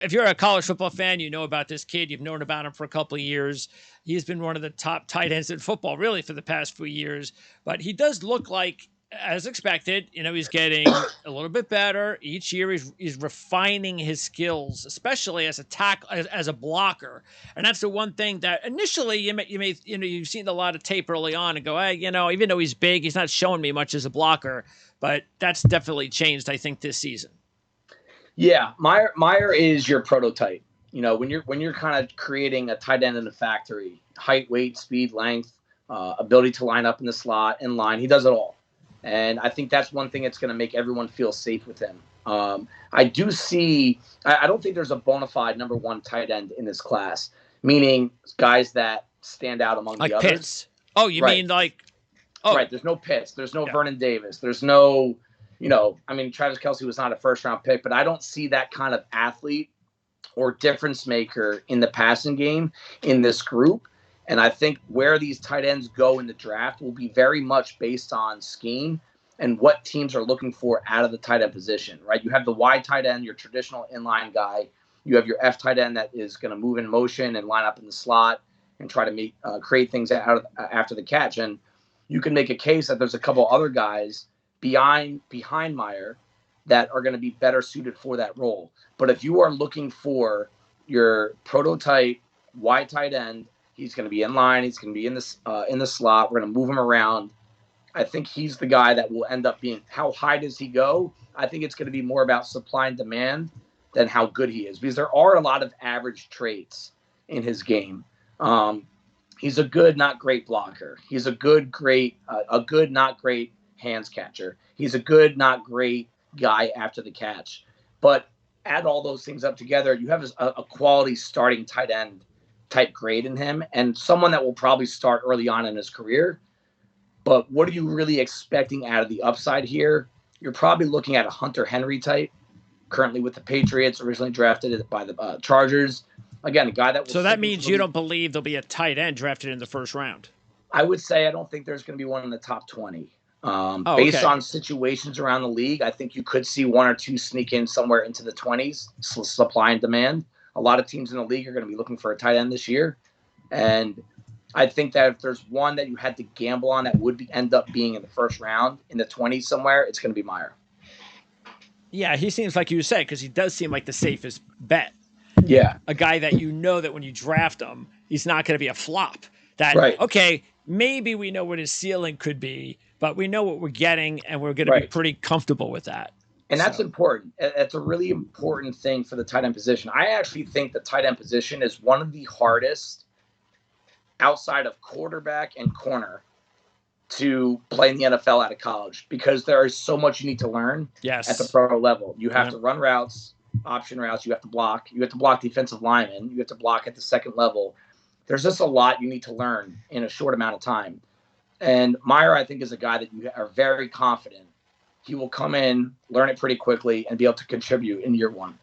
if you're a college football fan, you know about this kid. You've known about him for a couple of years. He's been one of the top tight ends in football, really, for the past few years. But he does look like, as expected, he's getting a little bit better each year. He's refining his skills, especially as a blocker. And that's the one thing that initially you've seen a lot of tape early on and go, hey, even though he's big, he's not showing me much as a blocker. But that's definitely changed, I think, this season. Yeah, Meyer is your prototype. When you're kind of creating a tight end in a factory, height, weight, speed, length, ability to line up in the slot, in line, he does it all. And I think that's one thing that's going to make everyone feel safe with him. I do see – I don't think there's a bona fide number one tight end in this class, meaning guys that stand out among the others. Pitts. Oh, you mean like – Right. There's no Pitts. There's no Vernon Davis. There's no – Travis Kelce was not a first-round pick, but I don't see that kind of athlete or difference maker in the passing game in this group. And I think where these tight ends go in the draft will be very much based on scheme and what teams are looking for out of the tight end position, right? You have the wide tight end, your traditional inline guy. You have your F tight end that is going to move in motion and line up in the slot and try to create things after the catch. And you can make a case that there's a couple other guys behind Meyer that are going to be better suited for that role. But if you are looking for your prototype wide tight end, he's going to be in line. He's going to be in the slot. We're going to move him around. I think he's the guy that will end up being. How high does he go? I think it's going to be more about supply and demand than how good he is, because there are a lot of average traits in his game. He's a good, not great blocker. He's a good, not great hands catcher. He's a good, not great guy after the catch. But add all those things up together, you have a quality starting tight end type grade in him, and someone that will probably start early on in his career. But what are you really expecting out of the upside here? You're probably looking at a Hunter Henry type, currently with the Patriots, originally drafted by the Chargers. Again, a guy that will. So that means you don't believe there'll be a tight end drafted in the first round? I would say I don't think there's going to be one in the top 20. Based on situations around the league, I think you could see one or two sneak in somewhere into the 20s, supply and demand. A lot of teams in the league are going to be looking for a tight end this year. And I think that if there's one that you had to gamble on that would end up being in the first round, in the 20s somewhere, it's going to be Meyer. Yeah, he seems like you said, because he does seem like the safest bet. Yeah. A guy that that when you draft him, he's not going to be a flop. Okay, maybe we know what his ceiling could be, but we know what we're getting, and we're going to be pretty comfortable with that. And that's important. That's a really important thing for the tight end position. I actually think the tight end position is one of the hardest outside of quarterback and corner to play in the NFL out of college, because there is so much you need to learn at the pro level. You have to run routes, option routes. You have to block. You have to block defensive linemen. You have to block at the second level. There's just a lot you need to learn in a short amount of time. And Meyer, I think, is a guy that you are very confident he will come in, learn it pretty quickly, and be able to contribute in year one.